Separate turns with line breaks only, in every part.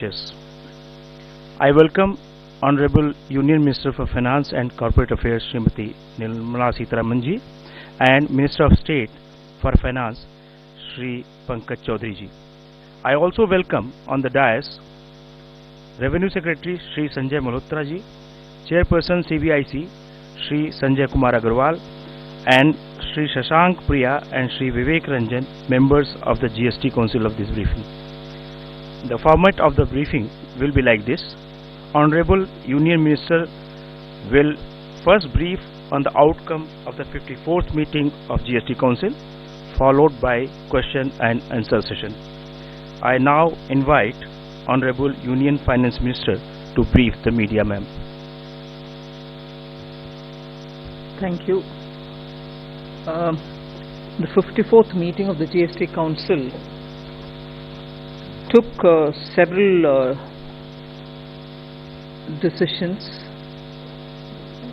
Yes. I welcome Honorable Union Minister for Finance and Corporate Affairs Srimati Nirmala Sitharaman ji and Minister of State for Finance Shri Pankaj Chaudhary ji. I also welcome on the dais Revenue Secretary Shri Sanjay Malhotra ji, Chairperson CBIC Shri Sanjay Kumar Agarwal and Shri Shashank Priya and Shri Vivek Ranjan, members of the GST Council of this briefing. The format of the briefing will be like this. Honorable Union Minister will first brief on the outcome of the 54th meeting of GST Council, followed by question and answer session. I now invite Honorable Union Finance Minister to brief the media, ma'am.
Thank you. The 54th meeting of the GST Council took several decisions.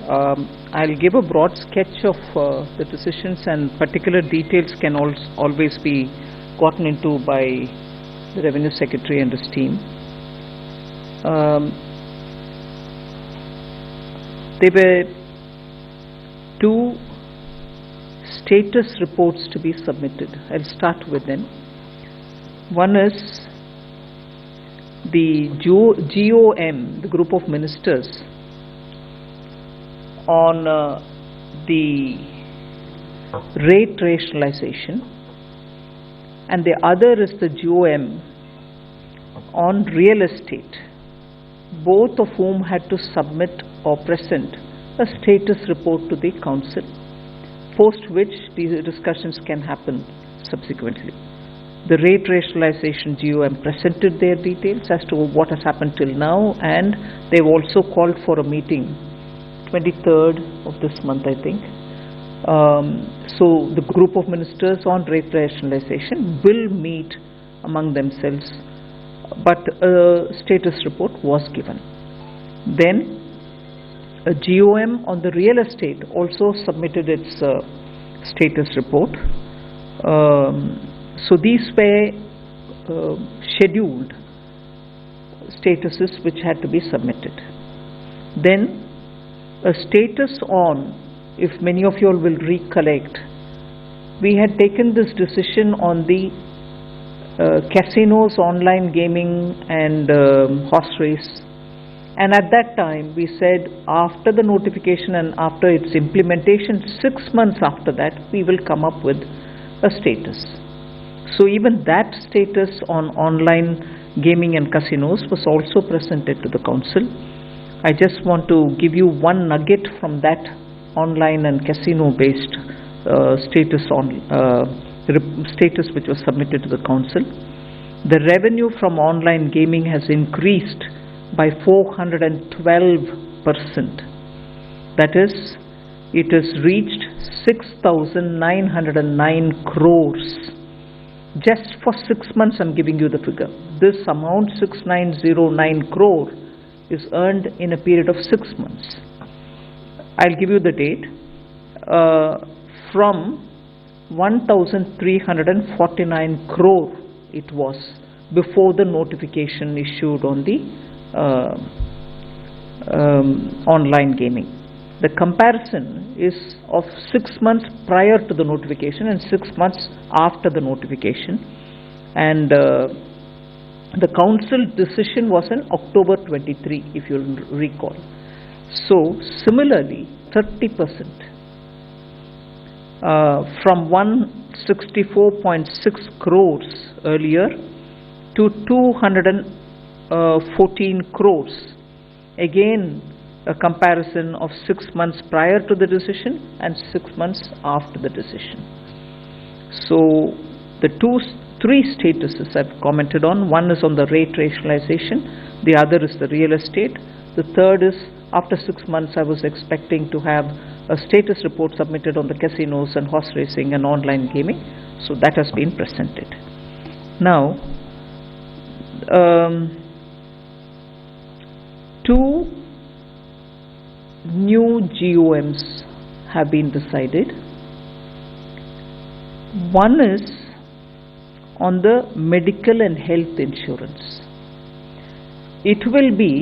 I'll give a broad sketch of the decisions, and particular details can always be gotten into by the Revenue Secretary and his team. There were two status reports to be submitted. I'll start with them. One is the GOM, the group of ministers, on the rate rationalization, and the other is the GOM on real estate, both of whom had to submit or present a status report to the council, post which these discussions can happen subsequently. The rate rationalization GOM presented their details as to what has happened till now, and they've also called for a meeting 23rd of this month, I think. So the group of ministers on rate rationalization will meet among themselves, but a status report was given. Then a GOM on the real estate also submitted its status report. So these were scheduled statuses which had to be submitted. Then a status on, if many of you all will recollect, we had taken this decision on the casinos, online gaming and horse race, and at that time we said after the notification and after its implementation, 6 months after that, we will come up with a status. So even that status on online gaming and casinos was also presented to the council. I just want to give you one nugget from that online and casino based status which was submitted to the council. The revenue from online gaming has increased by 412%. That is, it has reached 6,909 crores. Just for 6 months I'm giving you the figure. This amount, 6,909 crore, is earned in a period of 6 months. I'll give you the date. From 1,349 crore it was before the notification issued on the online gaming. The comparison is of 6 months prior to the notification and 6 months after the notification, and the council decision was in October 23, if you'll recall. So similarly, 30%, from 164.6 crores earlier to 214 crores. Again, a comparison of 6 months prior to the decision and 6 months after the decision. So the three statuses I've commented on. One is on the rate rationalization, the other is the real estate, the third is after 6 months I was expecting to have a status report submitted on the casinos and horse racing and online gaming. So that has been presented. Now two new GOMs have been decided. One is on the medical and health insurance. it will be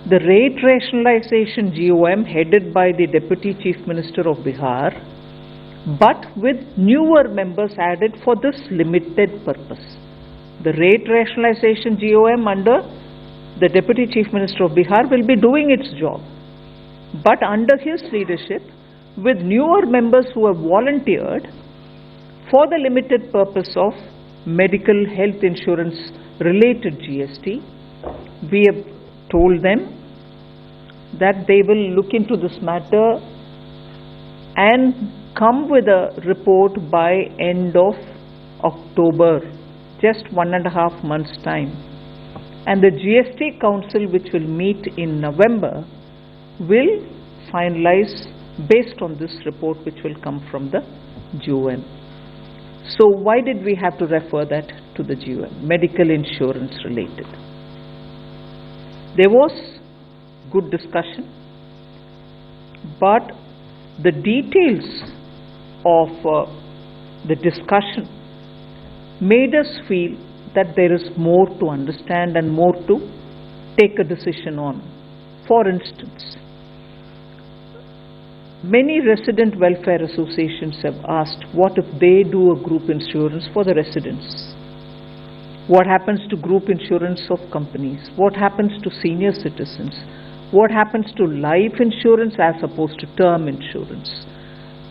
the rate rationalization GOM headed by the Deputy Chief Minister of Bihar, but with newer members added for this limited purpose. The rate rationalization GOM under the Deputy Chief Minister of Bihar will be doing its job, but under his leadership, with newer members who have volunteered for the limited purpose of medical health insurance related GST, we have told them that they will look into this matter and come with a report by end of October, just 1.5 months' time. And the GST Council, which will meet in November, will finalize based on this report which will come from the GOM. So why did we have to refer that to the GOM? Medical insurance related. There was good discussion, but the details of the discussion made us feel that there is more to understand and more to take a decision on. For instance, many resident welfare associations have asked, what if they do a group insurance for the residents? What happens to group insurance of companies? What happens to senior citizens? What happens to life insurance as opposed to term insurance?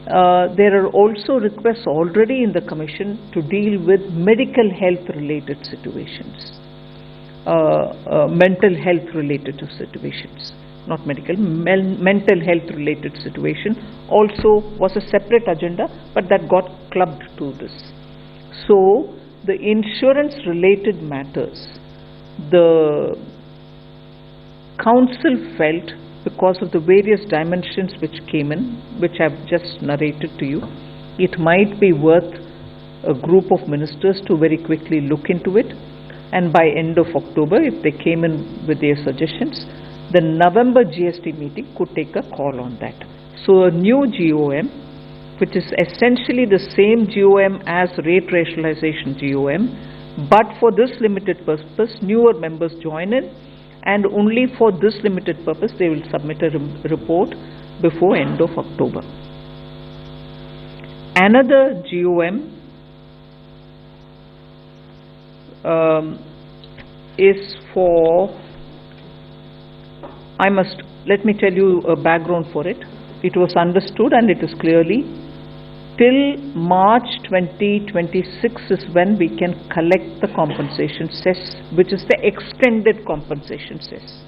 There are also requests already in the Commission to deal with medical health related situations, mental health related situations. Not medical, mental health related situation also was a separate agenda, but that got clubbed to this. So the insurance related matters, the Council felt, because of the various dimensions which came in, which I've just narrated to you, it might be worth a group of ministers to very quickly look into it, and by end of October, if they came in with their suggestions, the November GST meeting could take a call on that. So a new GOM, which is essentially the same GOM as rate rationalization GOM, but for this limited purpose, newer members join in, and only for this limited purpose they will submit a report before end of October. Another GOM is for, let me tell you a background for it. It was understood and it is clearly till March 2026 is when we can collect the compensation cess, which is the extended compensation cess.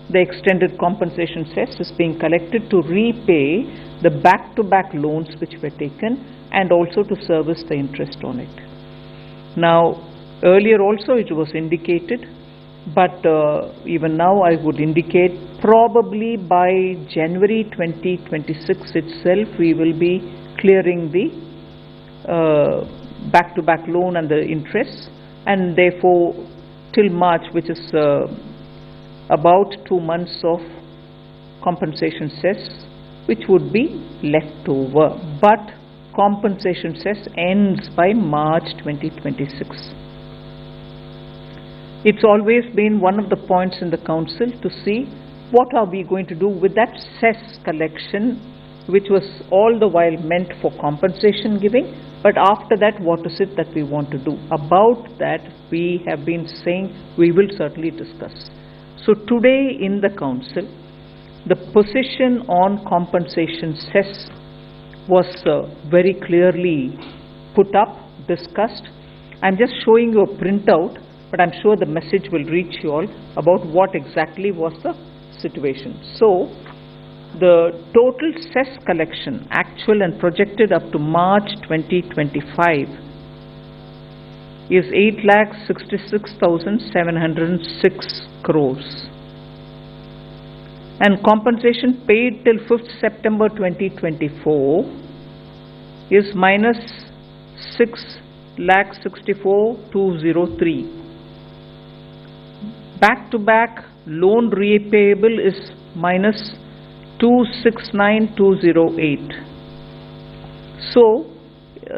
The extended compensation cess is being collected to repay the back-to-back loans which were taken and also to service the interest on it. Now, earlier also it was indicated, but even now I would indicate probably by January 2026 itself we will be clearing the back-to-back loan and the interest, and therefore till March, which is about 2 months of compensation cess which would be left over, but compensation cess ends by March 2026. It's always been one of the points in the Council to see what are we going to do with that cess collection, which was all the while meant for compensation giving, but after that what is it that we want to do? About that we have been saying we will certainly discuss. So today in the Council, the position on compensation cess was very clearly put up, discussed. I'm just showing you a printout, but I'm sure the message will reach you all about what exactly was the situation. So the total cess collection, actual and projected up to March 2025, is 8,66,706 crores. And compensation paid till 5th September 2024 is minus 6,64,203. Back-to-back loan repayable is minus 269,208. So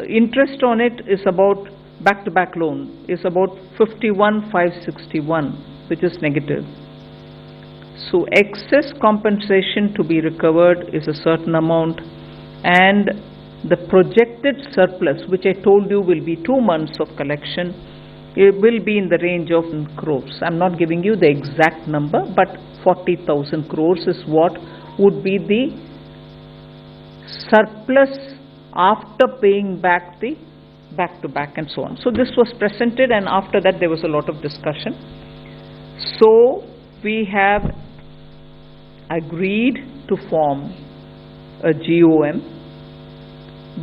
interest on it is about, back-to-back loan is about 51,561. which is negative. So excess compensation to be recovered is a certain amount, and the projected surplus, which I told you will be 2 months of collection, it will be in the range of crores. I'm not giving you the exact number, but 40,000 crores is what would be the surplus after paying back the back-to-back and so on. So this was presented, and after that there was a lot of discussion. So we have agreed to form a GOM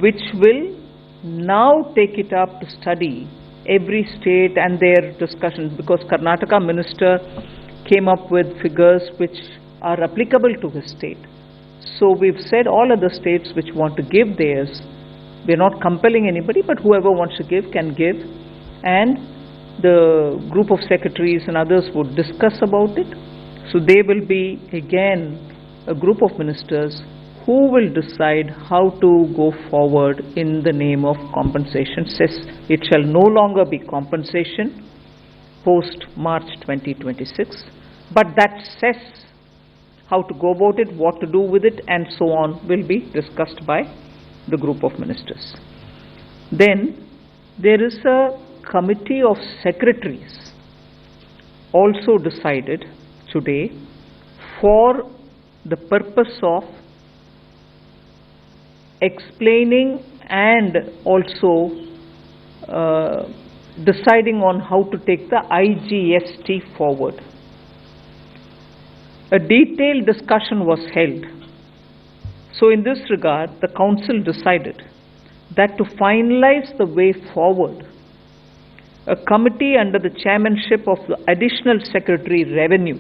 which will now take it up to study every state and their discussions, because Karnataka minister came up with figures which are applicable to his state. So we've said all other states which want to give theirs, we're not compelling anybody, but whoever wants to give can give, and the group of secretaries and others would discuss about it. So they will be again a group of ministers who will decide how to go forward in the name of compensation. Says it shall no longer be compensation post March 2026, but that says how to go about it, what to do with it, and so on will be discussed by the group of ministers. Then there is a committee of secretaries also decided today for the purpose of explaining and also deciding on how to take the IGST forward. A detailed discussion was held. So in this regard, the council decided that to finalize the way forward, a committee under the chairmanship of the Additional Secretary Revenue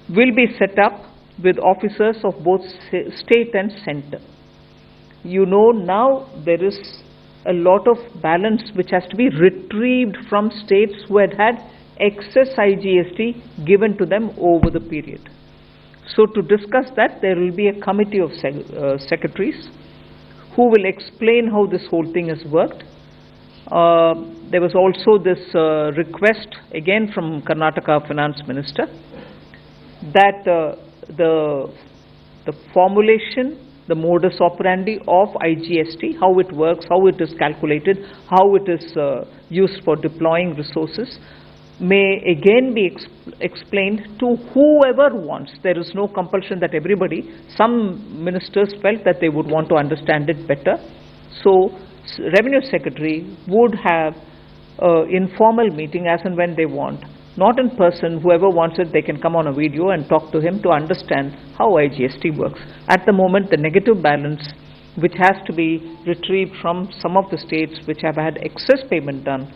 will be set up with officers of both state and center. You know, now there is a lot of balance which has to be retrieved from states who had excess IGST given to them over the period. So to discuss that, there will be a committee of secretaries who will explain how this whole thing has worked. There was also this request again from Karnataka Finance Minister that the formulation, the modus operandi of IGST, how it works, how it is calculated, how it is used for deploying resources, may again be explained to whoever wants. There is no compulsion that everybody, some ministers felt that they would want to understand it better. So Revenue Secretary would have informal meeting as and when they want. Not in person, whoever wants it, they can come on a video and talk to him to understand how IGST works. At the moment, the negative balance, which has to be retrieved from some of the states which have had excess payment done,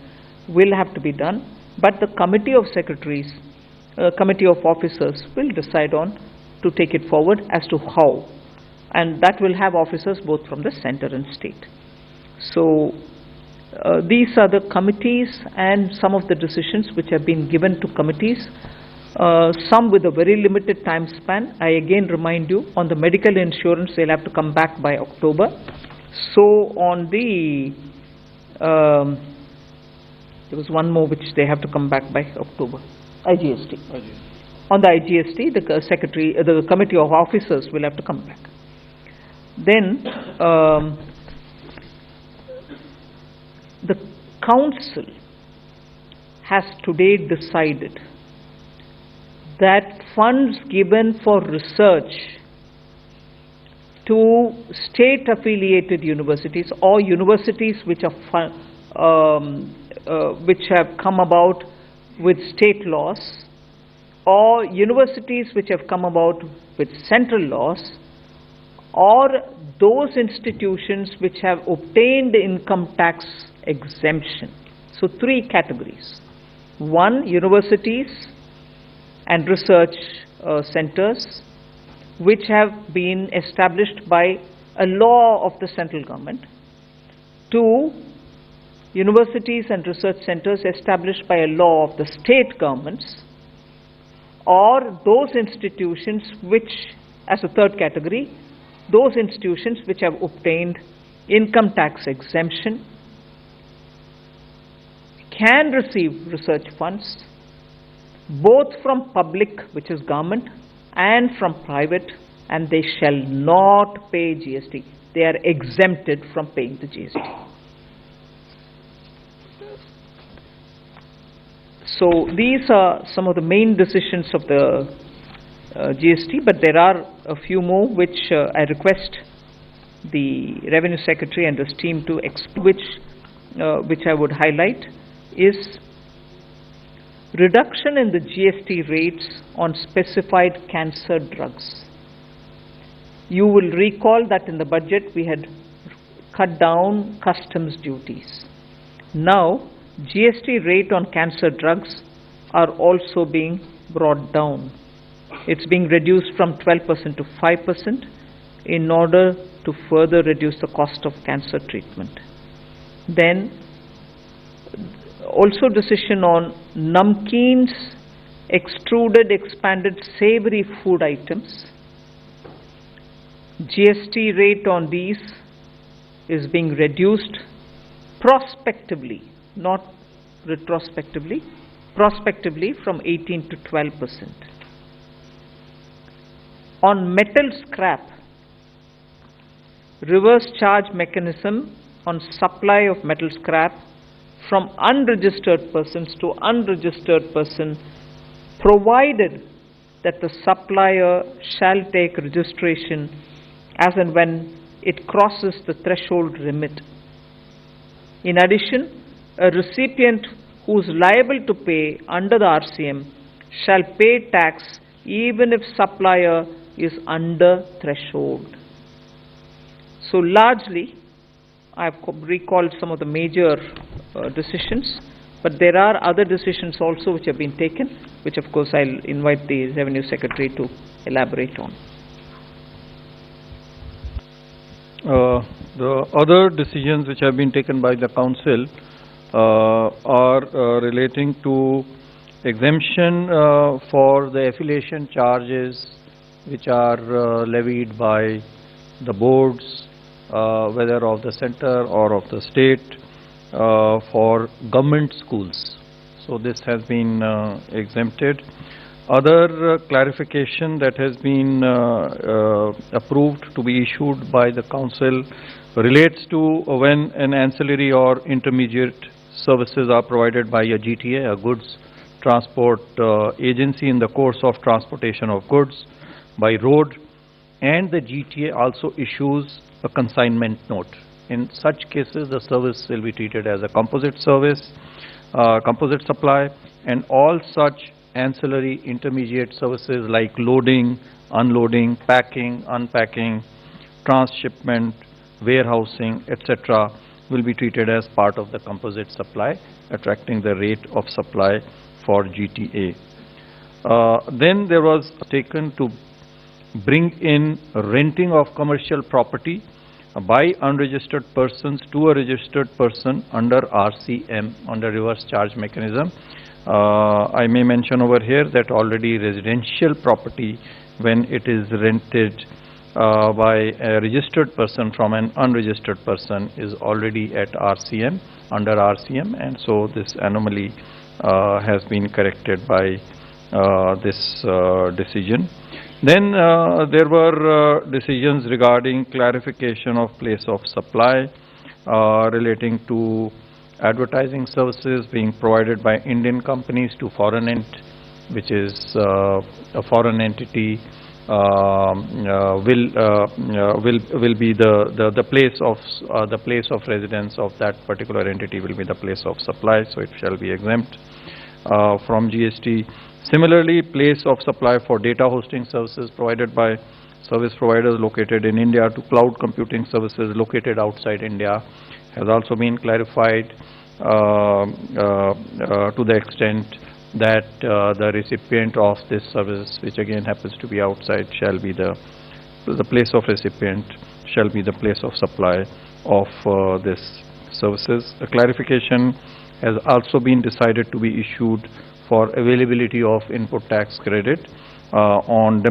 will have to be done. But the committee of secretaries, committee of officers will decide on to take it forward as to how. And that will have officers both from the center and state. So these are the committees and some of the decisions which have been given to committees, some with a very limited time span. I again remind you, on the medical insurance, they'll have to come back by October. So on the, there was one more which they have to come back by October, IGST. On the IGST, the secretary, the committee of officers will have to come back. Then the council has today decided that funds given for research to state affiliated universities or universities which are which have come about with state laws, or universities which have come about with central laws, or those institutions which have obtained income tax exemption. So three categories. One, universities and research centers which have been established by a law of the central government. Two, universities and research centers established by a law of the state governments, or those institutions which, as a third category, those institutions which have obtained income tax exemption can receive research funds, both from public, which is government, and from private, and they shall not pay GST. They are exempted from paying the GST. So these are some of the main decisions of the GST, but there are a few more which I request the Revenue Secretary and his team to explain, which I would highlight, is reduction in the GST rates on specified cancer drugs. You will recall that in the budget we had cut down customs duties. Now, GST rate on cancer drugs are also being brought down. It's being reduced from 12% to 5% in order to further reduce the cost of cancer treatment. Then, also decision on namkeens, extruded, expanded savory food items. GST rate on these is being reduced prospectively, not retrospectively, prospectively from 18 to 12%. On metal scrap, reverse charge mechanism on supply of metal scrap from unregistered persons to unregistered person, provided that the supplier shall take registration as and when it crosses the threshold limit. In addition, a recipient who is liable to pay under the RCM shall pay tax even if supplier is under threshold. So largely, I have recalled some of the major decisions, but there are other decisions also which have been taken, which of course I'll invite the Revenue Secretary to elaborate on.
The other decisions which have been taken by the Council are relating to exemption for the affiliation charges which are levied by the boards, whether of the center or of the state, for government schools. So this has been exempted. Other clarification that has been approved to be issued by the Council relates to when an ancillary or intermediate services are provided by a GTA, a goods transport agency, in the course of transportation of goods by road, and the GTA also issues a consignment note. In such cases, the service will be treated as a composite service, composite supply, and all such ancillary intermediate services like loading, unloading, packing, unpacking, transshipment, warehousing, etc. will be treated as part of the composite supply, attracting the rate of supply for GTA. Then there was taken to bring in renting of commercial property by unregistered persons to a registered person under RCM, under reverse charge mechanism. I may mention over here that already residential property, when it is rented by a registered person from an unregistered person, is already at RCM, under RCM, and so this anomaly has been corrected by this decision. Then there were decisions regarding clarification of place of supply relating to advertising services being provided by Indian companies to foreign which is a foreign entity will be the place of residence of that particular entity will be the place of supply, so it shall be exempt from GST. Similarly, place of supply for data hosting services provided by service providers located in India to cloud computing services located outside India has also been clarified to the extent that the recipient of this service, which again happens to be outside, shall be the place of recipient shall be the place of supply of this services. A clarification has also been decided to be issued for availability of input tax credit on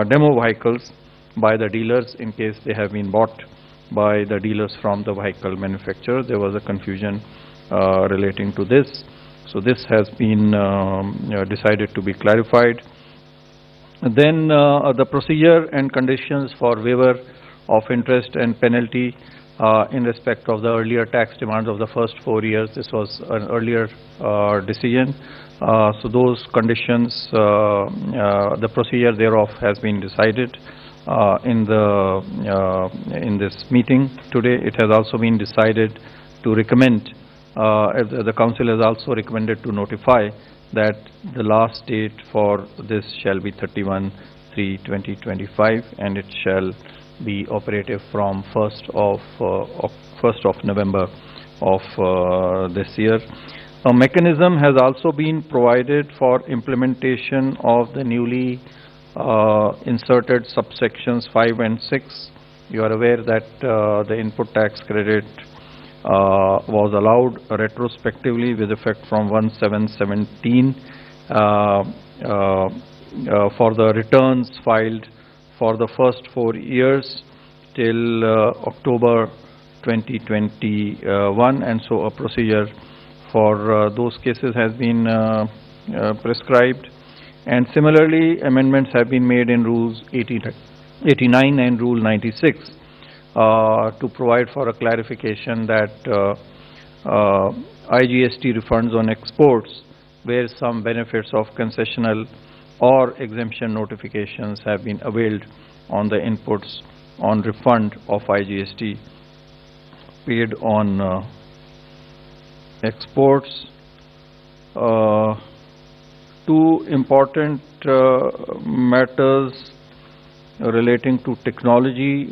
demo vehicles by the dealers in case they have been bought by the dealers from the vehicle manufacturer. There was a confusion relating to this. So this has been decided to be clarified. Then the procedure and conditions for waiver of interest and penalty in respect of the earlier tax demands of the first 4 years. This was an earlier decision. So those conditions, the procedure thereof has been decided in this meeting today. It has also been decided to recommend, the council has also recommended to notify that the last date for this shall be 31/3/2025, and it shall be operative from 1st of November of this year. A mechanism has also been provided for implementation of the newly inserted subsections 5 and 6. You are aware that the input tax credit was allowed retrospectively with effect from 1/7/17 for the returns filed for the first 4 years till October 2021, and so a procedure for those cases has been prescribed. And similarly, amendments have been made in Rules 89 and Rule 96 to provide for a clarification that IGST refunds on exports where some benefits of concessional or exemption notifications have been availed on the inputs on refund of IGST paid on exports. Two important matters relating to technology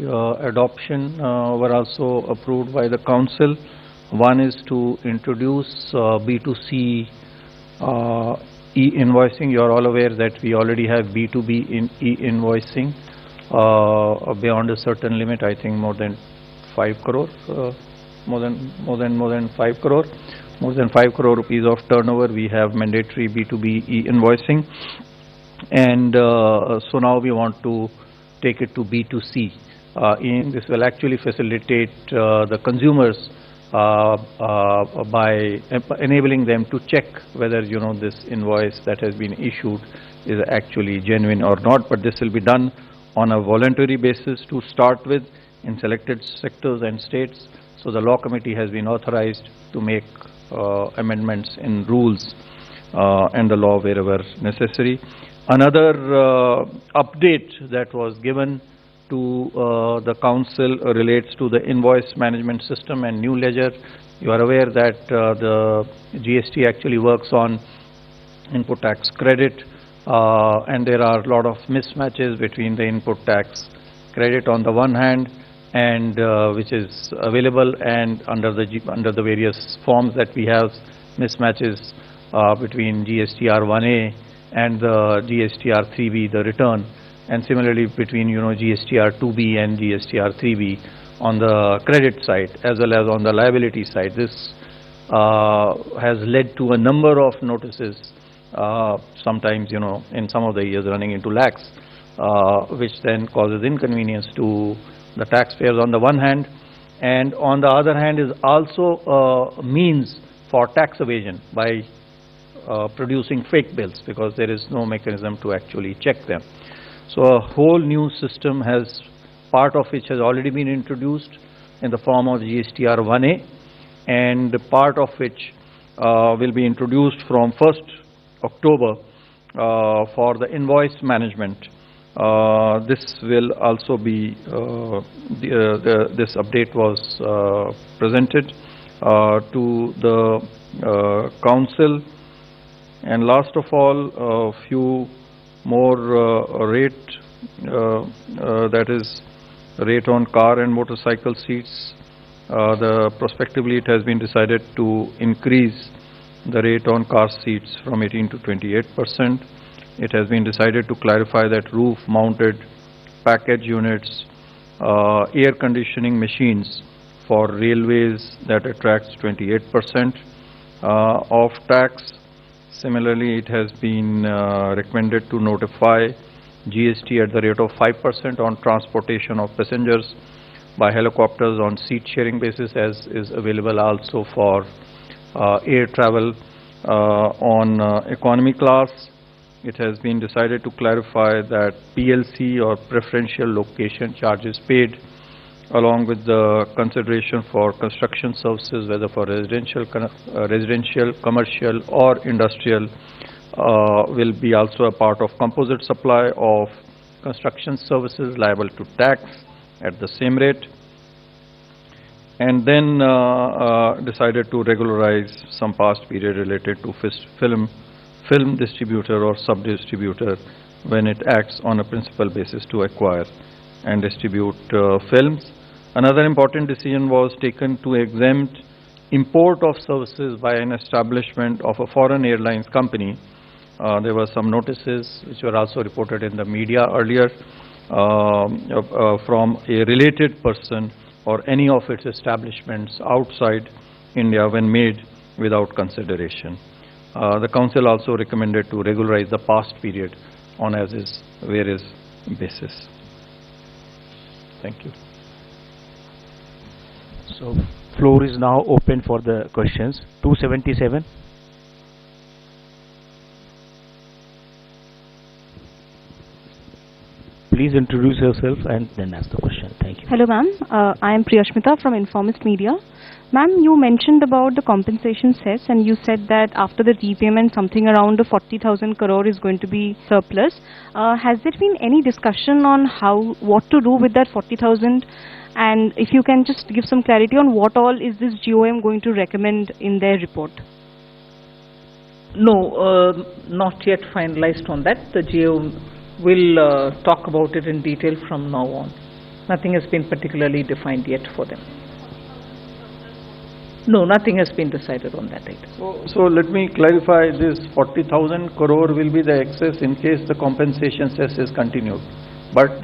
adoption were also approved by the council. One is to introduce B2C e-invoicing. You are all aware that we already have B2B in e-invoicing beyond a certain limit. I think more than 5 crore, more than 5 crore. More than 5 crore rupees of turnover, we have mandatory B2B e-invoicing, and so now we want to take it to B2C. This will actually facilitate the consumers by enabling them to check whether this invoice that has been issued is actually genuine or not. But this will be done on a voluntary basis to start with in selected sectors and states. So the law committee has been authorized to make amendments in rules and the law wherever necessary. Another update that was given to the council relates to the invoice management system and new ledger. You are aware that the GST actually works on input tax credit, and there are a lot of mismatches between the input tax credit on the one hand, and which is available, and under the various forms that we have, mismatches between GSTR 1A and the GSTR 3B, the return, and similarly between GSTR 2B and GSTR 3B on the credit side as well as on the liability side. This has led to a number of notices, sometimes in some of the years running into lakhs, which then causes inconvenience to the taxpayers on the one hand, and on the other hand is also a means for tax evasion by producing fake bills, because there is no mechanism to actually check them. So a whole new system has, part of which has already been introduced in the form of GSTR 1A, and part of which will be introduced from 1st October for the invoice management. This will also be, this update was presented to the council. And last of all, a few more rate, that is rate on car and motorcycle seats. Prospectively it has been decided to increase the rate on car seats from 18 to 28%. It has been decided to clarify that roof mounted package units, air conditioning machines for railways, that attracts 28% of tax. Similarly, it has been recommended to notify GST at the rate of 5% on transportation of passengers by helicopters on seat sharing basis, as is available also for air travel on economy class. It has been decided to clarify that PLC or preferential location charges paid along with the consideration for construction services, whether for residential, commercial or industrial, will be also a part of composite supply of construction services liable to tax at the same rate. And then decided to regularize some past period related to film distributor or sub-distributor when it acts on a principal basis to acquire and distribute films. Another important decision was taken to exempt import of services by an establishment of a foreign airlines company. There were some notices which were also reported in the media earlier from a related person or any of its establishments outside India when made without consideration. The Council also recommended to regularize the past period on as is, where is basis. Thank you.
So, floor is now open for the questions. 277. Please introduce yourself and then ask the question. Thank you.
Hello ma'am, I am Priyashmita from Informist Media. Ma'am, you mentioned about the compensation cess and you said that after the repayment something around 40,000 crore is going to be surplus. Has there been any discussion on what to do with that 40,000, and if you can just give some clarity on what all is this GOM going to recommend in their report?
No, not yet finalized on that. The GOM will talk about it in detail from now on. Nothing has been particularly defined yet for them. No, nothing has been decided on that item.
So let me clarify, this 40,000 crore will be the excess in case the compensation cess is continued. But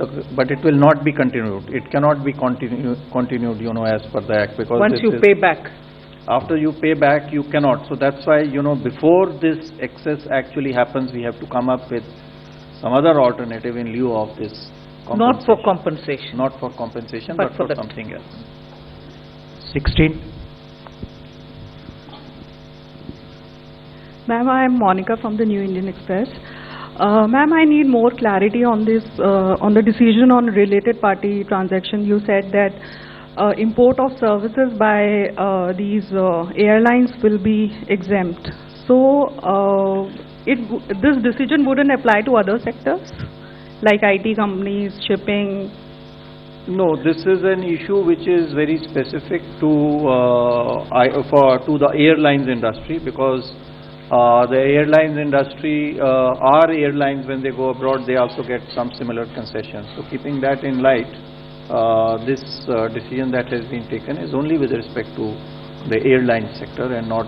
it will not be continued. It cannot be continued, you know, as per the Act, because
once you pay back.
After you pay back, you cannot. So that's why, you know, before this excess actually happens, we have to come up with some other alternative in lieu of this compensation.
Not for compensation.
Not for compensation, but for something else.
16.
Ma'am, I am Monica from the New Indian Express. Ma'am, I need more clarity on this, on the decision on related party transaction. You said that import of services by these airlines will be exempt. So, this decision wouldn't apply to other sectors, like IT companies, shipping?
No, this is an issue which is very specific to the airlines industry, because the airlines industry, our airlines, when they go abroad, they also get some similar concessions. So keeping that in light, this decision that has been taken is only with respect to the airline sector and not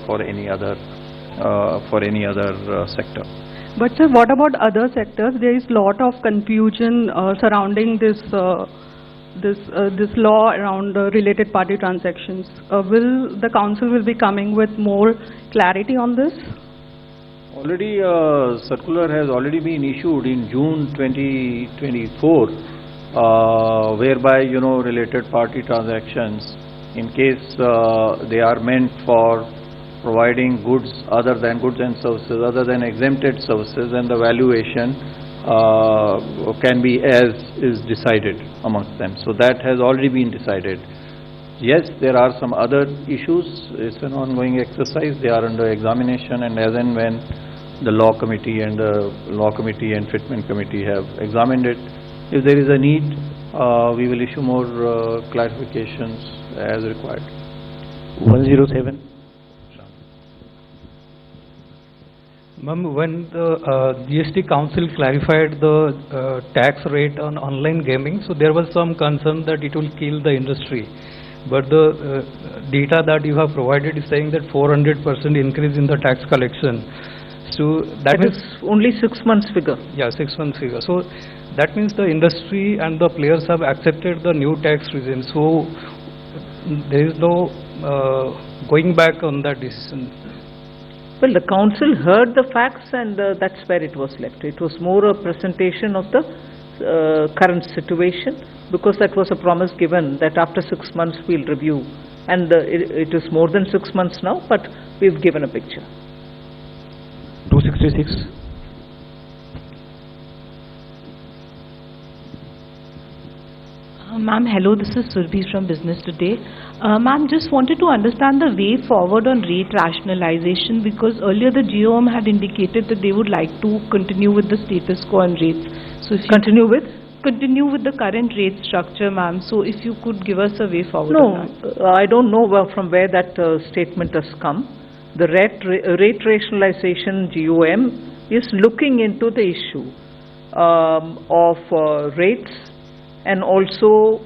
for any other sector.
But sir, what about other sectors? There is lot of confusion surrounding this this law around related party transactions. Will the council will be coming with more clarity on this?
Already a circular has already been issued in June 2024, whereby, you know, related party transactions, in case they are meant for providing goods other than goods and services, other than exempted services, and the valuation can be as is decided amongst them. So that has already been decided. Yes, there are some other issues. It's an ongoing exercise. They are under examination, and as and when the law committee and fitment committee have examined it, if there is a need, we will issue more clarifications as required.
107.
Ma'am, when the GST Council clarified the tax rate on online gaming, so there was some concern that it will kill the industry. But the data that you have provided is saying that 400% increase in the tax collection. So that means
only 6 months figure.
Yeah, 6 months figure. So that means the industry and the players have accepted the new tax regime. So there is no going back on that decision.
Well, the council heard the facts, and that's where it was left. It was more a presentation of the current situation, because that was a promise given that after 6 months we'll review and it is more than 6 months now, but we've given a picture.
266.
Ma'am, hello, this is Surbhi from Business Today. Ma'am, just wanted to understand the way forward on rate rationalization, because earlier the GOM had indicated that they would like to continue with the status quo on rates. So if you
Continue with?
continue with the current rate structure, ma'am. So if you could give us a way forward
No,
on that.
I don't know from where that statement has come. The rate rationalization GOM is looking into the issue of rates and also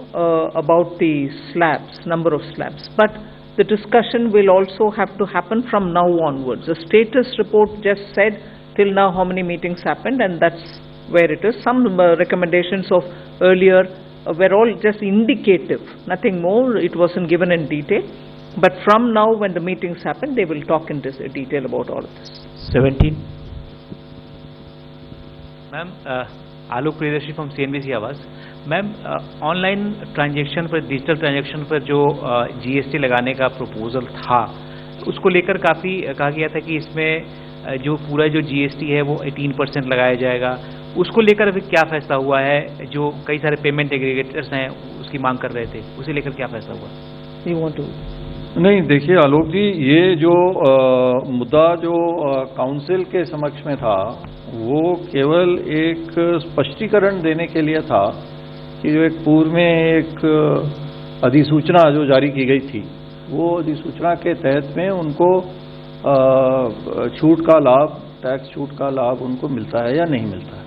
about the slabs, number of slabs. But the discussion will also have to happen from now onwards. The status report just said till now how many meetings happened, and that's where it is. Some recommendations of earlier were all just indicative, nothing more. It wasn't given in detail. But from now, when the meetings happen, they will talk in detail about all of this.
17.
Ma'am Alok Priyadarshi from CNBC आवाज़. Ma'am online transaction पर, digital transaction पर जो GST लगाने का proposal था, उसको लेकर काफ़ी कहा गया था कि इसमें जो पूरा जो GST है वो 18% लगाया जाएगा. उसको लेकर अभी क्या फैसला हुआ है? जो कई सारे पेमेंट एग्रीगेटर्स हैं उसकी मांग कर रहे थे, उसे लेकर क्या फैसला हुआ?
You want to?
नहीं, देखिए आलोक जी, ये जो मुद्दा जो काउंसिल के समक्ष में था, वो केवल एक स्पष्टीकरण देने के लिए था कि जो एक पूर्व में एक अधिसूचना जो जारी की गई थी, वो अधिसूचना के तहत में उनको छूट का लाभ, टैक्स छूट का लाभ उनको मिलता है या नहीं मिलता है.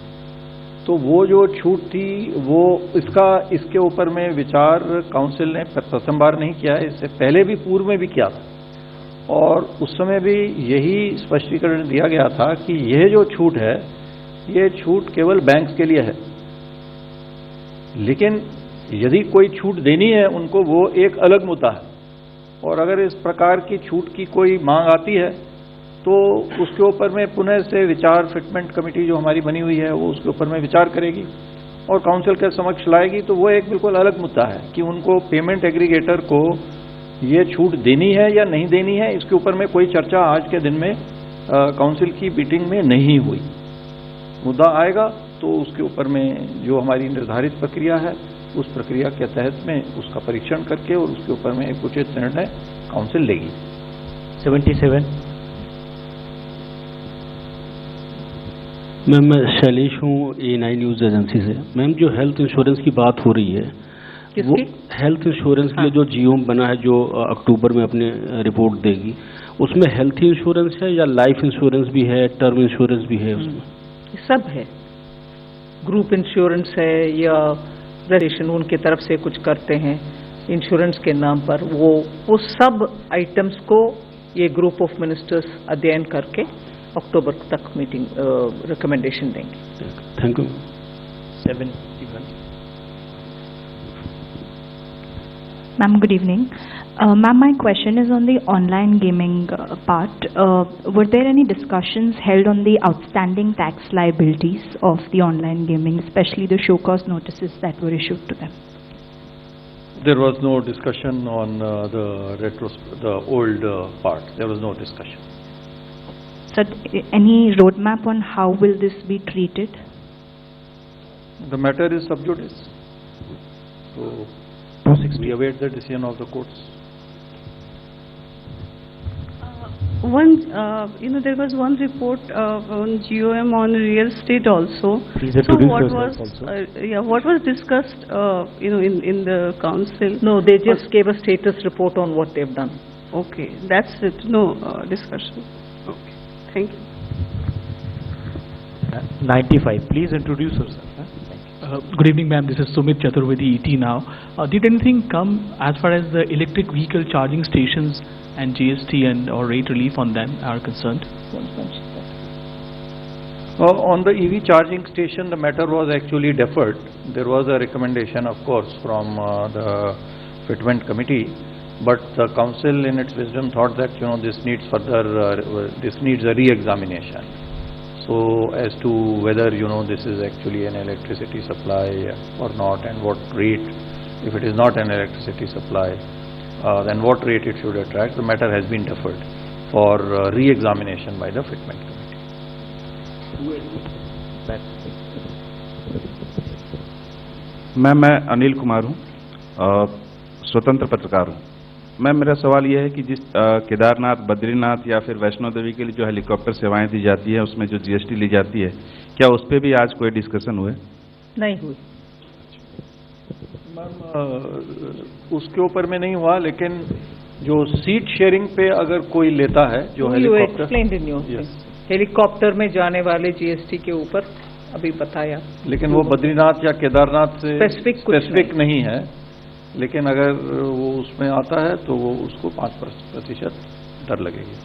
तो वो जो छूट थी, वो इसके ऊपर में विचार काउंसिल ने प्रथम बार नहीं किया है, इससे पहले भी पूर्व में भी किया था. और उस समय भी यही स्पष्टीकरण दिया गया था कि यह जो छूट है, ये छूट केवल बैंक्स के लिए है. लेकिन यदि कोई छूट देनी है उनको, वो एक अलग मुद्दा है. और अगर इस प्रकार की छूट की कोई मांग आती है तो उसके ऊपर में पुनः से विचार, फिटमेंट कमेटी जो हमारी बनी हुई है वो उसके ऊपर में विचार करेगी और काउंसिल के समक्ष लाएगी. तो वो एक बिल्कुल अलग मुद्दा है कि उनको पेमेंट एग्रीगेटर को ये छूट देनी है या नहीं देनी है. इसके ऊपर में कोई चर्चा आज के दिन में काउंसिल की मीटिंग में नहीं हुई. मुद्दा आएगा तो उसके ऊपर में जो हमारी निर्धारित प्रक्रिया है, उस प्रक्रिया के तहत में उसका परीक्षण करके और उसके ऊपर में एक उचित निर्णय काउंसिल लेगी.
77.
मैम, मैं शैलेश हूँ, A9 न्यूज़ एजेंसी से. मैम, जो हेल्थ इंश्योरेंस की बात हो रही है, वो हेल्थ इंश्योरेंस के लिए जो GOM बना है, जो अक्टूबर में अपने रिपोर्ट देगी, उसमें हेल्थ इंश्योरेंस है या लाइफ इंश्योरेंस भी है, टर्म इंश्योरेंस भी है उसमें?
सब है. ग्रुप इंश्योरेंस है या रजिस्ट्रेशन उनके तरफ से कुछ करते हैं इंश्योरेंस के नाम पर, वो सब आइटम्स को ये ग्रुप ऑफ मिनिस्टर्स अध्ययन करके अक्टूबर तक मीटिंग रिकमेंडेशन देंगे.
Thank you.
71.
Ma'am, good evening. Ma'am, my question is on the online gaming part. Were there any discussions held on the outstanding tax liabilities of the online gaming, especially the show cause notices that were issued to them?
There was no discussion on the old part. There was no discussion.
So, any roadmap on how will this be treated?
The matter is sub judice. So we await the decision of the courts.
There was one report on GOM on real estate also.
Please
So
introduce
what
yourself
was
also.
what was discussed in the council?
No, they just gave a status report on what they've done.
Okay, that's it. No discussion. Okay, thank you.
95. Please introduce yourself.
Good evening, ma'am. This is Sumit Chaturvedi, ET Now. Did anything come as far as the electric vehicle charging stations and GST or rate relief on them are concerned?
On the EV charging station, the matter was actually deferred. There was a recommendation, of course, from the fitment committee, but the council in its wisdom thought that this needs this needs a re-examination. So as to whether this is actually an electricity supply or not, and what rate if it is not an electricity supply. then what rate it should attract, the matter has been deferred for re-examination by the fitment committee.
मैं अनिल कुमार हूँ, स्वतंत्र पत्रकार हूँ। Ma'am मेरा सवाल यह है कि जिस केदारनाथ, बद्रीनाथ या फिर वैष्णो देवी के लिए जो हेलीकॉप्टर सेवाएं दी जाती है, उसमें जो जीएसटी ली जाती है, क्या उस पर भी आज कोई डिस्कशन हुए?
नहीं हुई
मैम, उसके ऊपर में नहीं हुआ, लेकिन जो सीट शेयरिंग पे अगर कोई लेता है जो
हेलीकॉप्टर में जाने वाले जीएसटी के ऊपर अभी बताया,
लेकिन वो बद्रीनाथ या केदारनाथ से स्पेसिफिक नहीं है, लेकिन अगर वो उसमें आता है तो वो उसको 5% दर लगेगी।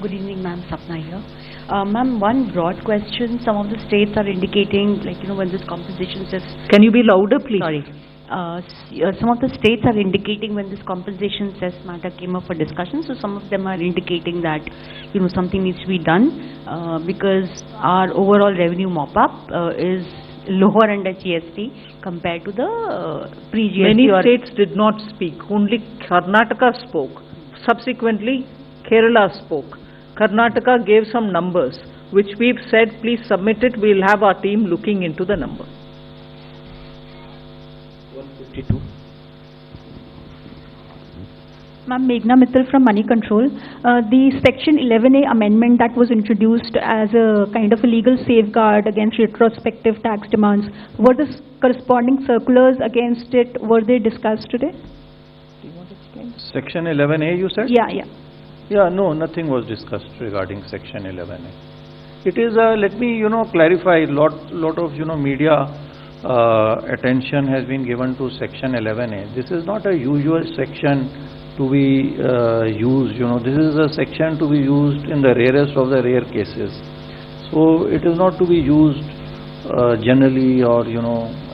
Good evening, ma'am. Sapna here. Ma'am, one broad question. Some of the states are indicating, like, when this compensation says...
Can you be louder, please?
Sorry. Some of the states are indicating when this compensation cess matter came up for discussion, so some of them are indicating that, something needs to be done because our overall revenue mop-up is lower under GST compared to the pre-GST.
Many states did not speak. Only Karnataka spoke. Subsequently, Kerala spoke. Karnataka gave some numbers, which we've said, please submit it. We'll have our team looking into the number.
152.
Ma'am, Meghna Mittal from Money Control. The Section 11A amendment that was introduced as a kind of a legal safeguard against retrospective tax demands, were the corresponding circulars against it, were they discussed today?
Do you want to explain?
Section 11A, you said?
Yeah.
Yeah, no, nothing was discussed regarding Section 11A. It is, let me, clarify, lot of, media attention has been given to Section 11A. This is not a usual section to be used, this is a section to be used in the rarest of the rare cases. So it is not to be used generally or,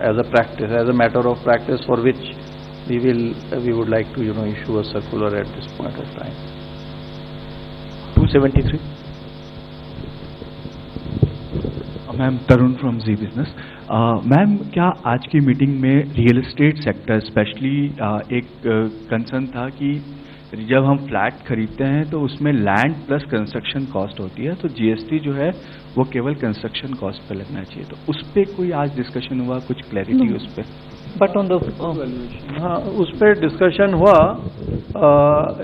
as a practice, as a matter of practice for which we would like to, issue a circular at this point of time.
273.
Ma'am Tarun from Zee Business. Ma'am, क्या आज की meeting में real estate sector specially एक concern था कि जब हम flat खरीदते हैं तो उसमें लैंड प्लस कंस्ट्रक्शन कॉस्ट होती है, तो जीएसटी जो है वो केवल कंस्ट्रक्शन कॉस्ट पे लगना चाहिए, तो उस पर कोई आज डिस्कशन हुआ, कुछ क्लैरिटी उस पर?
बट ऑन द
हाँ, उस पर डिस्कशन हुआ,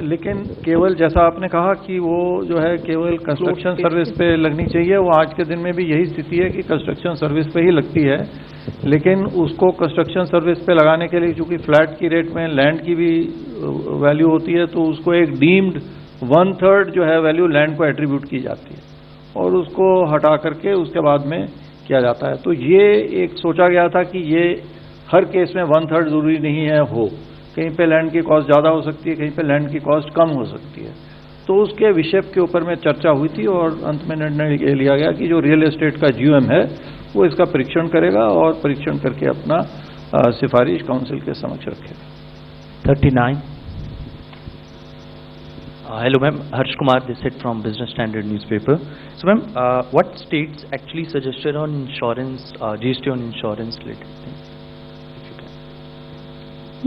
लेकिन केवल जैसा आपने कहा कि वो जो है केवल कंस्ट्रक्शन सर्विस पे लगनी चाहिए, वो आज के दिन में भी यही स्थिति है कि कंस्ट्रक्शन सर्विस पे ही लगती है, लेकिन उसको कंस्ट्रक्शन सर्विस पे लगाने के लिए चूंकि फ्लैट की रेट में लैंड की भी वैल्यू होती है, तो उसको एक डीम्ड 1/3 जो है वैल्यू लैंड को एट्रीब्यूट की जाती है और उसको हटा करके उसके बाद में किया जाता है। तो ये एक सोचा गया था कि ये हर केस में 1/3 जरूरी नहीं है हो, कहीं पे लैंड की कॉस्ट ज़्यादा हो सकती है, कहीं पे लैंड की कॉस्ट कम हो सकती है। तो उसके विषय के ऊपर में चर्चा हुई थी और अंत में निर्णय ये लिया गया कि जो रियल एस्टेट का जीओएम है वो इसका परीक्षण करेगा और परीक्षण करके अपना सिफारिश काउंसिल के समक्ष रखेगा।
39.
Hello ma'am, Harsh Kumar, this is from Business Standard newspaper. So ma'am, what states actually suggested on insurance, GST on insurance related thing?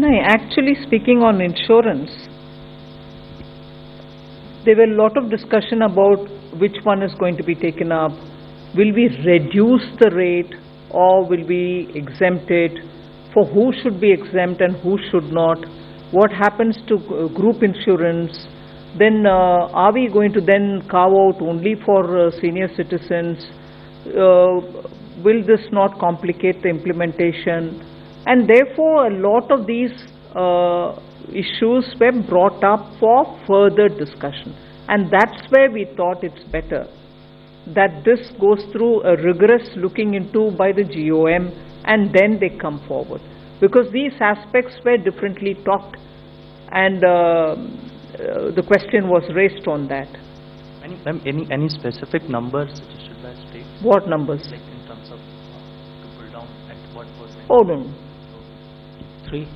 No, actually speaking on insurance, there were a lot of discussion about which one is going to be taken up. Will we reduce the rate or will we exempt it? For who should be exempt and who should not? What happens to group insurance? Then are we going to then carve out only for senior citizens? Will this not complicate the implementation? And therefore, a lot of these issues were brought up for further discussion. And that's where we thought it's better that this goes through a rigorous looking into by the GOM and then they come forward. Because these aspects were differently talked and the question was raised on that.
Any specific numbers suggested by states?
What numbers?
Like in terms of to pull down at what percent?
Oh no.
3.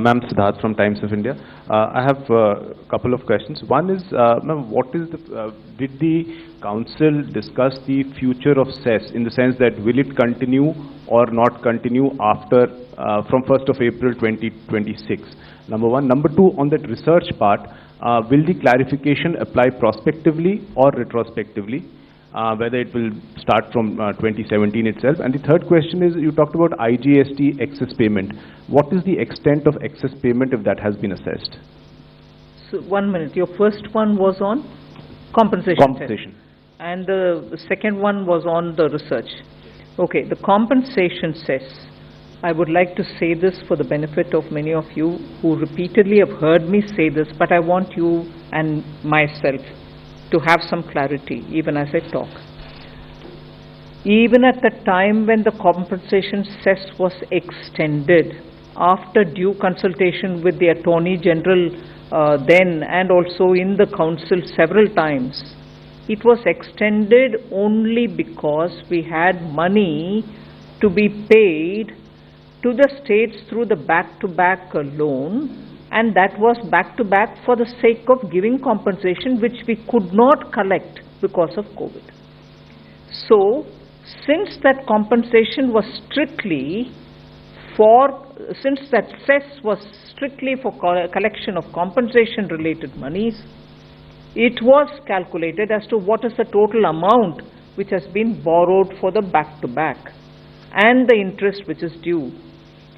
Ma'am, Siddharth from Times of India. I have a couple of questions. One is, ma'am, what is the, did the council discuss the future of cess in the sense that will it continue or not continue after, from 1st of April 2026? Number one. Number two, on that research part, will the clarification apply prospectively or retrospectively? Whether it will start from 2017 itself. And the third question is, you talked about IGST excess payment. What is the extent of excess payment if that has been assessed?
So 1 minute. Your first one was on compensation.
Compensation.
And the second one was on the research. Okay, the compensation cess. I would like to say this for the benefit of many of you who repeatedly have heard me say this, but I want you and myself to have some clarity even as I talk. Even at the time when the compensation cess was extended, after due consultation with the Attorney General then and also in the Council several times, it was extended only because we had money to be paid to the states through the back-to-back loan, and that was back-to-back for the sake of giving compensation which we could not collect because of COVID. So, since that compensation was strictly for, since that cess was strictly for collection of compensation-related monies, it was calculated as to what is the total amount which has been borrowed for the back-to-back and the interest which is due.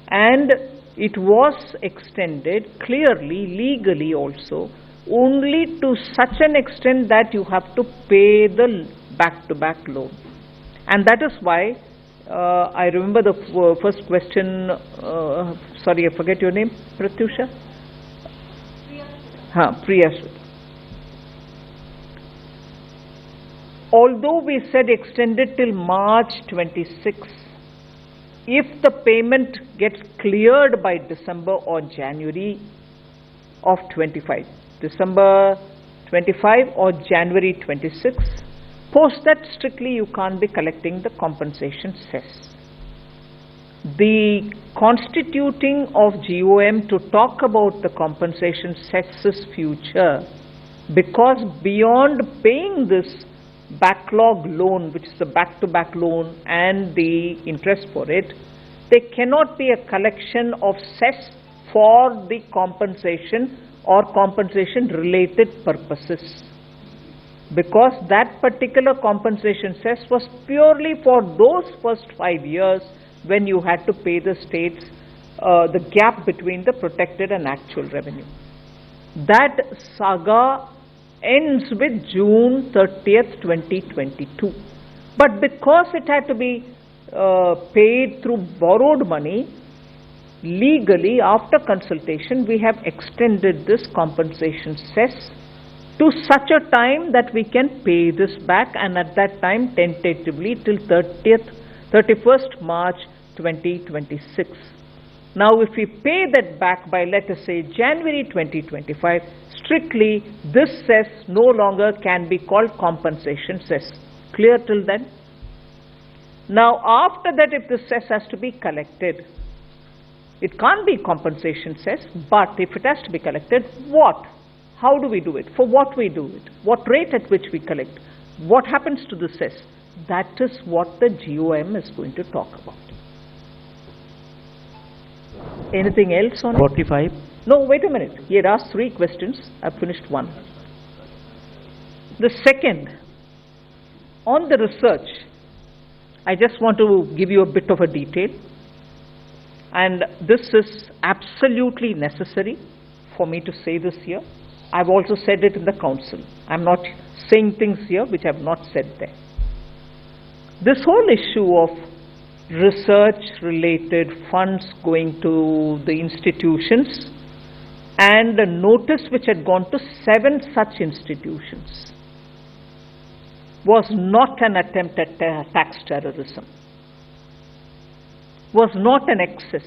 And it was extended clearly, legally also, only to such an extent that you have to pay the back-to-back loan. And that is why, I remember the first question, sorry, I forget your name, Pratyusha? Priya. Although we said extended till March 26, if the payment gets cleared by December or January of 25, December 25 or January 26, post that strictly you can't be collecting the compensation cess. The constituting of GOM to talk about the compensation cess's future, because beyond paying this backlog loan, which is the back-to-back loan and the interest for it, there cannot be a collection of cess for the compensation or compensation-related purposes, because that particular compensation cess was purely for those first 5 years when you had to pay the states the gap between the protected and actual revenue. That saga ends with June 30th, 2022. But because it had to be paid through borrowed money, legally, after consultation, we have extended this compensation cess to such a time that we can pay this back, and at that time, tentatively, till 31st March 2026. Now, if we pay that back by, let us say, January 2025, strictly, this cess no longer can be called compensation cess. Clear till then? Now, after that, if the cess has to be collected, it can't be compensation cess, but if it has to be collected, what? How do we do it? For what we do it? What rate at which we collect? What happens to the cess? That is what the GOM is going to talk about. Anything else on
45?
No, wait a minute. He had asked 3 questions. I've finished 1. The second, on the research, I just want to give you a bit of a detail. And this is absolutely necessary for me to say this here. I've also said it in the council. I'm not saying things here which I've not said there. This whole issue of research-related funds going to the institutions and a notice which had gone to 7 such institutions was not an attempt at tax terrorism, was not an excess.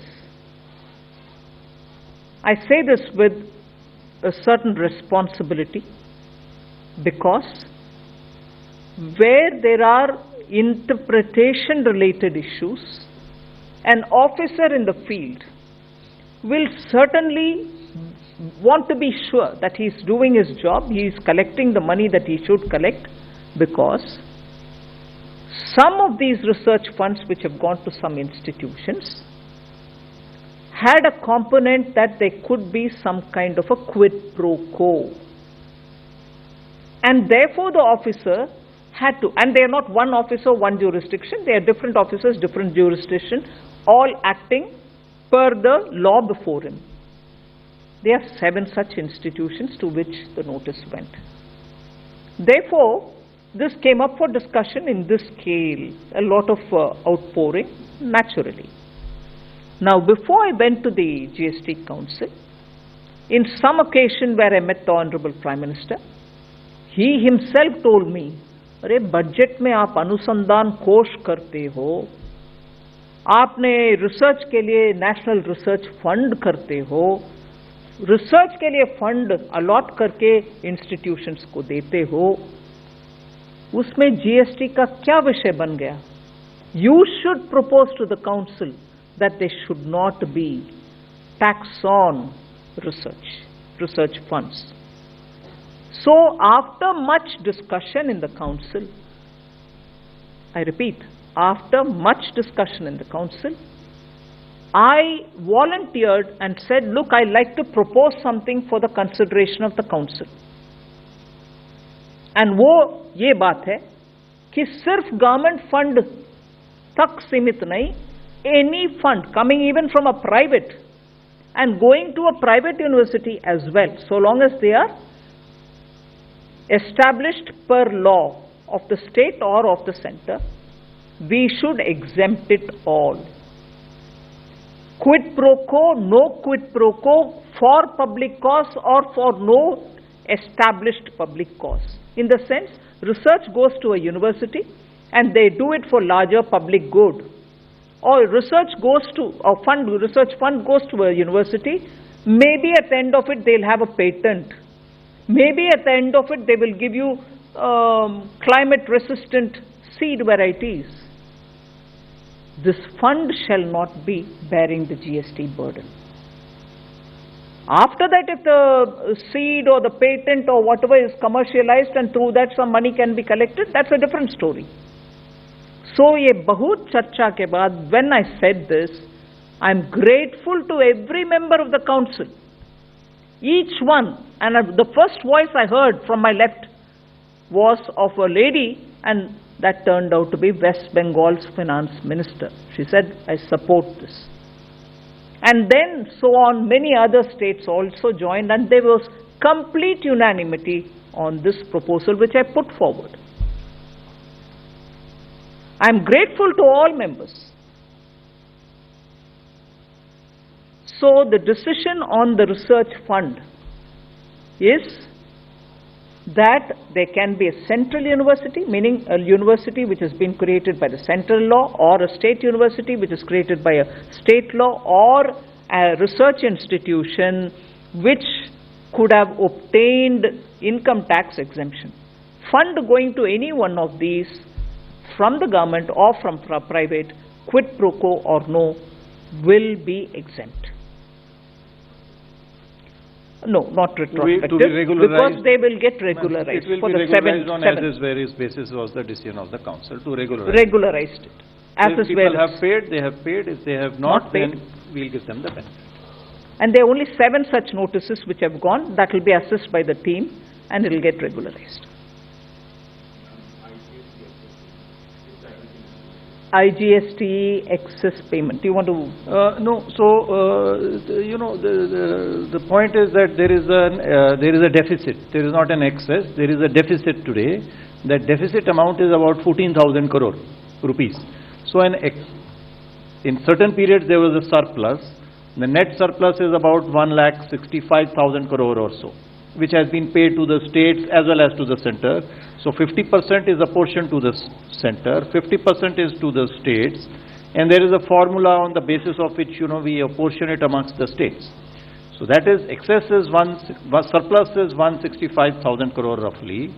I say this with a certain responsibility, because where there are interpretation-related issues, an officer in the field will certainly want to be sure that he's doing his job, he is collecting the money that he should collect, because some of these research funds which have gone to some institutions had a component that there could be some kind of a quid pro quo. And therefore the officer had to, and they are not one officer, one jurisdiction, they are different officers, different jurisdiction, all acting per the law before him. There are 7 such institutions to which the notice went. Therefore, this came up for discussion in this scale, a lot of outpouring, naturally. Now, before I went to the GST Council, in some occasion where I met the Honorable Prime Minister, he himself told me, अरे budget में आप अनुसंधान कोष करते हो, आपने research के लिए नेशनल रिसर्च फंड करते हो, रिसर्च के लिए फंड अलॉट करके इंस्टीट्यूशंस को देते हो, उसमें जीएसटी का क्या विषय बन गया? You should propose to the council that there should not be tax on research funds. So after much discussion in the council, I repeat, after much discussion in the council, I volunteered and said, look, I'd like to propose something for the consideration of the council. And वो ये बात है कि सिर्फ government fund तक सीमित नहीं, any fund coming even from a private and going to a private university as well, so long as they are established per law of the state or of the center, we should exempt it all. Quid pro quo, no quid pro quo for public cause or for no established public cause. In the sense, research goes to a university and they do it for larger public good. Or research fund goes to a university, maybe at the end of it they'll have a patent. Maybe at the end of it they will give you climate resistant seed varieties. This fund shall not be bearing the GST burden. After that, if the seed or the patent or whatever is commercialized and through that some money can be collected, that's a different story. So, ye bahut charcha ke baad, when I said this, I'm grateful to every member of the council. Each one, and the first voice I heard from my left was of a lady, and that turned out to be West Bengal's finance minister. She said, I support this. And then, so on, many other states also joined, and there was complete unanimity on this proposal which I put forward. I am grateful to all members. So the decision on the research fund is that there can be a central university, meaning a university which has been created by the central law, or a state university which is created by a state law, or a research institution which could have obtained income tax exemption. Fund going to any one of these from the government or from private, quid pro quo or no, will be exempt. No, not retrospective, because they will get regularized.
It will be regularized on as is various basis was the decision of the council to regularize.
Regularized it. As
if people have paid, they have paid. If they have not paid, then we'll give them the benefit.
And there are only 7 such notices which have gone. That will be assessed by the team and it will get regularized. IGST excess payment. Do you want to?
No. So you know, the point is that there is a deficit. There is not an excess. There is a deficit today. That deficit amount is about 14,000 crore rupees. So in certain periods there was a surplus. The net surplus is about 1,65,000 crore or so, which has been paid to the states as well as to the center. So 50% is apportioned to the center, 50% is to the states, and there is a formula on the basis of which, you know, we apportion it amongst the states. So that is, excess is surplus is 165,000 crore roughly,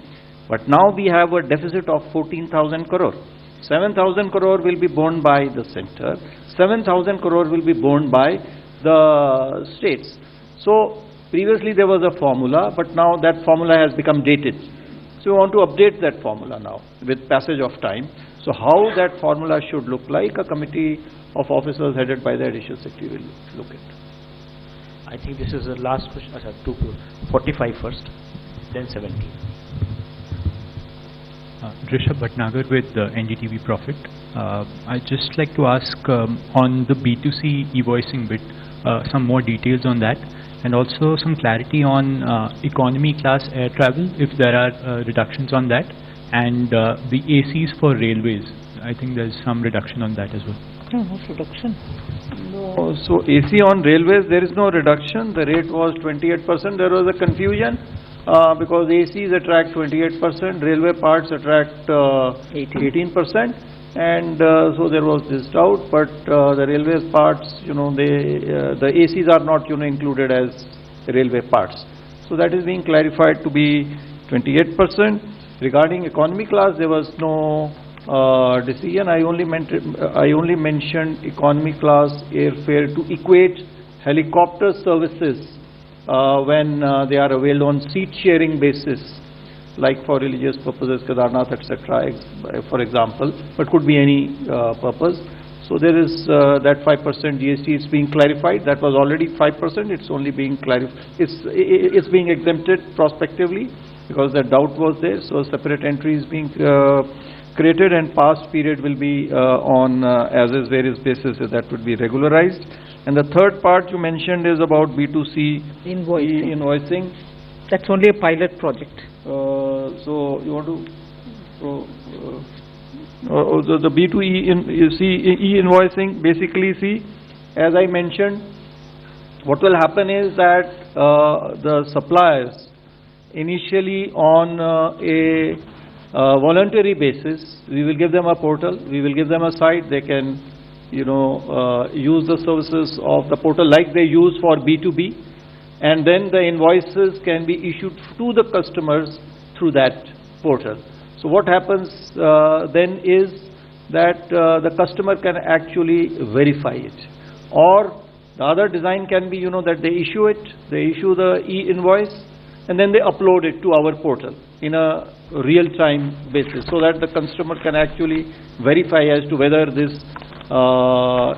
but now we have a deficit of 14,000 crore. 7,000 crore will be borne by the center, 7,000 crore will be borne by the states. So Previously there was a formula, but now that formula has become dated. So we want to update that formula now with passage of time. So how that formula should look like, a committee of officers headed by the Additional Secretary will look at.
I think this is the last question. 45 first, then 17.
Rishabh Bhatnagar with NDTV Profit. I'd just like to ask on the B2C e-voicing bit, some more details on that, and also some clarity on economy class air travel, if there are reductions on that, and the ACs for railways. I think there's some reduction on that as well.
No, no reduction.
No, so AC on railways, there is no reduction. The rate was 28%. There was a confusion because ACs attract 28%, railway parts attract 18%, and so there was this doubt. But the railways parts, the ACs are not, included as railway parts. So that is being clarified to be 28%. Regarding economy class, there was no decision. I only mentioned economy class airfare to equate helicopter services when they are availed on seat sharing basis, like for religious purposes, Kedarnath, etc., for example, but could be any purpose. So there is that 5% GST is being clarified. That was already 5%. It's only being clarified. It's being exempted prospectively because the doubt was there. So a separate entry is being created, and past period will be on as is various basis that would be regularized. And the third part you mentioned is about B2C invoicing.
That's only a pilot project.
So you want to the B2E e-invoicing, basically, see, as I mentioned, what will happen is that the suppliers initially on a voluntary basis, we will give them a portal, we will give them a site, they can use the services of the portal like they use for B2B, and then the invoices can be issued to the customers through that portal. So what happens then is that the customer can actually verify it, or the other design can be that they issue it, they issue the e-invoice, and then they upload it to our portal in a real-time basis, so that the customer can actually verify as to whether this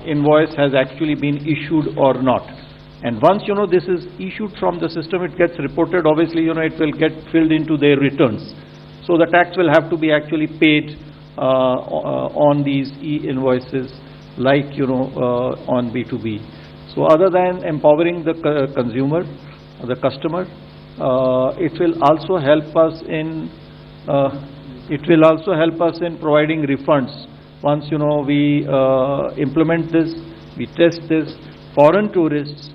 invoice has actually been issued or not. And once this is issued from the system, it gets reported. Obviously, it will get filled into their returns. So the tax will have to be actually paid on these e-invoices, like on B2B. So other than empowering the consumer, the customer, it will also help us in providing refunds. Once we implement this, we test this. Foreign tourists,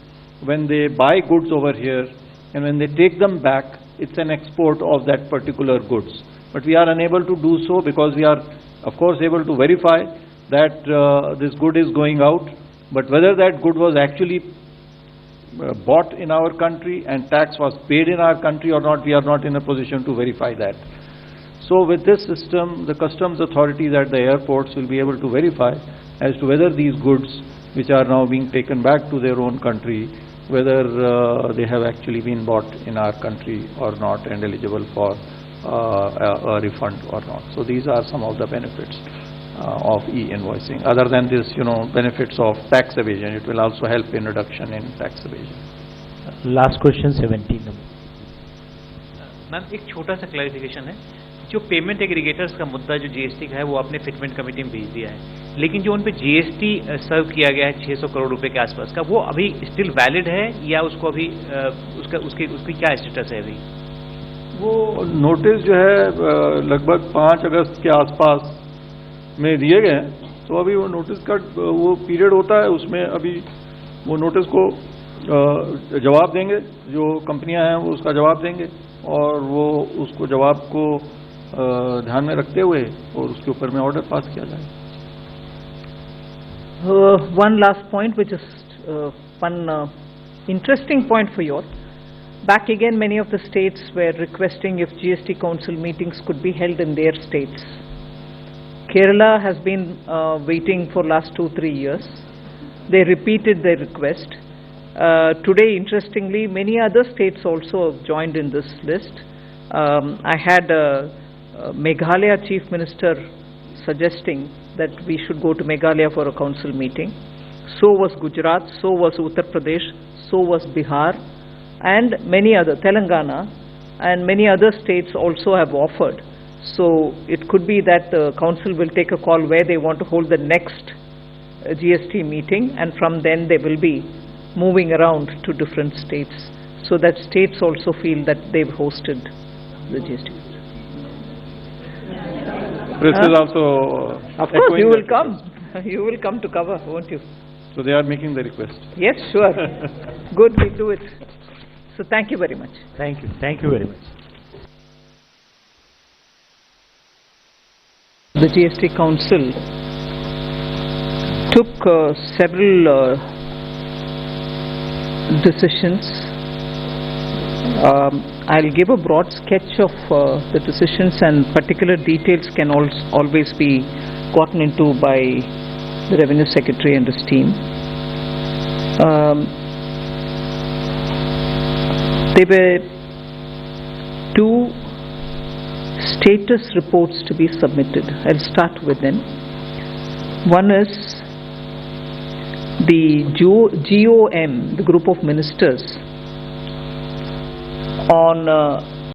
when they buy goods over here and when they take them back, it's an export of that particular goods. But we are unable to do so because we are, of course, able to verify that this good is going out, but whether that good was actually bought in our country and tax was paid in our country or not, we are not in a position to verify that. So with this system, the customs authorities at the airports will be able to verify as to whether these goods, which are now being taken back to their own country, whether they have actually been bought in our country or not and eligible for a refund or not. So these are some of the benefits of e-invoicing. Other than this, benefits of tax evasion, it will also help in reduction in tax evasion.
Last question, 17 number.
Ma'am एक छोटा सा clarification है, जो payment aggregators का मुद्दा जो GST का है वो आपने फिटमेंट कमेटी में भेज दिया है, लेकिन जो उन पे जीएसटी सर्व किया गया है 600 करोड़ रुपए के आसपास का, वो अभी स्टिल वैलिड है या उसको अभी उसकी क्या स्टेटस है अभी?
वो नोटिस जो है लगभग 5 अगस्त के आसपास में दिए गए हैं, तो अभी वो नोटिस का वो पीरियड होता है, उसमें अभी वो नोटिस को जवाब देंगे, जो कंपनियां हैं वो उसका जवाब देंगे और वो उसको जवाब को ध्यान में रखते हुए और उसके ऊपर में ऑर्डर पास किया जाए.
One last point, which is one interesting point for you all. Back again, many of the states were requesting if GST Council meetings could be held in their states. Kerala has been waiting for last 2-3 years. They repeated their request. Today, interestingly, many other states also have joined in this list. I had Meghalaya Chief Minister suggesting that we should go to Meghalaya for a council meeting. So was Gujarat, so was Uttar Pradesh, so was Bihar, and many other, Telangana, and many other states also have offered. So it could be that the council will take a call where they want to hold the next GST meeting, and from then they will be moving around to different states, so that states also feel that they've hosted the GST.
This is also
of course, you will come. You will come to cover, won't you?
So they are making the request.
Yes, sure. Good, we'll do it. So thank you very much.
Thank you. Thank you very much.
The GST Council took several decisions. I'll give a broad sketch of the decisions, and particular details can always be gotten into by the Revenue Secretary and his team. There were 2 status reports to be submitted. I'll start with them. One is the GOM, the group of ministers, on